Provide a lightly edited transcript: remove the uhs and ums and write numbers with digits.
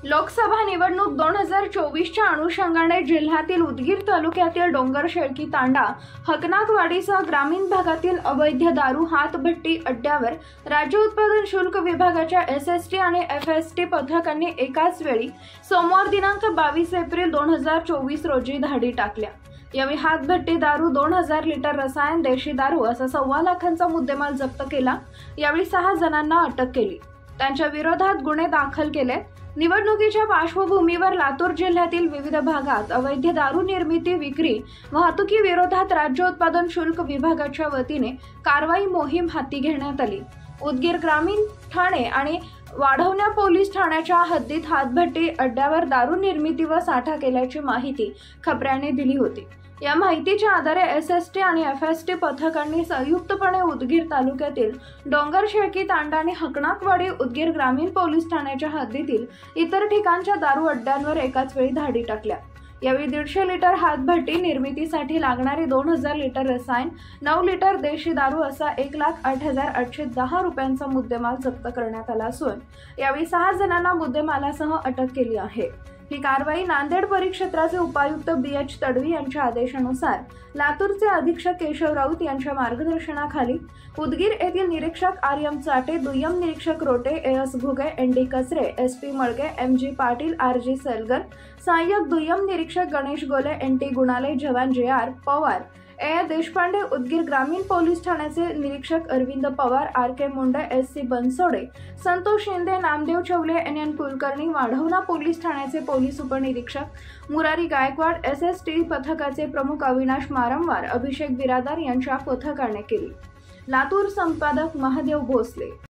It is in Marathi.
लोकसभा निवडणूक 2024च्या अनुषंगाने जिल्ह्यातील उदगीर तालुक्यातील डोंगर शेळकी तांडा, हकनाकवाडीसह ग्रामीण भागातील अवैध दारू हातभट्टी अड्ड्यावर राज्य उत्पादन शुल्क विभागाच्या एसएसटी आणि एफएसटी पथकांनी एकाच वेळी सोमवार दिनांक 22 एप्रिल 2024 रोजी धाडी टाकल्या। यावेळी हातभट्टी दारू, 2000 लिटर रसायन देशी दारू असा 1.25 लाखांचा मुद्देमाल जप्त केला। यावेळी 6 जणांना अटक केली, त्यांच्या विरोधात गुन्हे दाखल केले। निवडणुकीच्या पार्श्वभूमीवर लातूर जिल्ह्यातील विविध भागात अवैध दारू निर्मिती, विक्री, वाहतुकी विरोधात राज्य उत्पादन शुल्क विभागाच्या वतीने कारवाई मोहीम हाती घेण्यात आली। उदगीर ग्रामीण ठाणे आणि वाढवण्या पोलीस ठाण्याच्या हद्दीत हातभट्टी अड्ड्यावर दारू निर्मिती व साठा केल्याची माहिती खबऱ्याने दिली होती। या माहितीच्या आधारे एसएसटी आणि एफएसटी पथकांनी संयुक्तपणे उदगीर तालुक्यातील डोंगर शेळकी तांडा आणि हकनाकवाडी उदगीर ग्रामीण पोलीस ठाण्याच्या हद्दीतील इतर ठिकाणच्या दारू अड्ड्यांवर एकाच वेळी धाडी टाकल्या। यावेळी 150 लिटर हातभट्टी निर्मितीसाठी लागणारे 2000 लिटर रसायन, 9 लिटर देशी दारू असा 1,08,810 रुपयांचा मुद्देमाल जप्त करण्यात आला असून यावेळी 6 जणांना मुद्देमालासह अटक केली आहे। ही कारवाई नांदेड परिक्षेत्राचे उपायुक्त BH तडवी यांच्या आदेशानुसार लातूरचे अधीक्षक केशव राऊत यांच्या मार्गदर्शनाखाली उदगीर येथील निरीक्षक RM चाटे, दुय्यम निरीक्षक रोटे, AS घुगे, ND कचरे, SP Malge, MG Patil, RG Salgar, सहाय्यक दुय्यम निरीक्षक गणेश गोले, NT गुणाले, जवान JR पवार, A देशपांडे, उदगीर ग्रामीण पोलीस ठाण्याचे निरीक्षक अरविंद पवार, RK मुंडे, SC बनसोडे, संतोष शिंदे, नामदेव चौले, NN कुलकर्णी, वाढवणा पोलीस ठाण्याचे पोलीस उपनिरीक्षक मुरारी गायकवाड, SST पथकाचे प्रमुख अविनाश मारंवार, अभिषेक बिरादार यांच्या पथकाने केली। लातूर संपादक महादेव भोसले।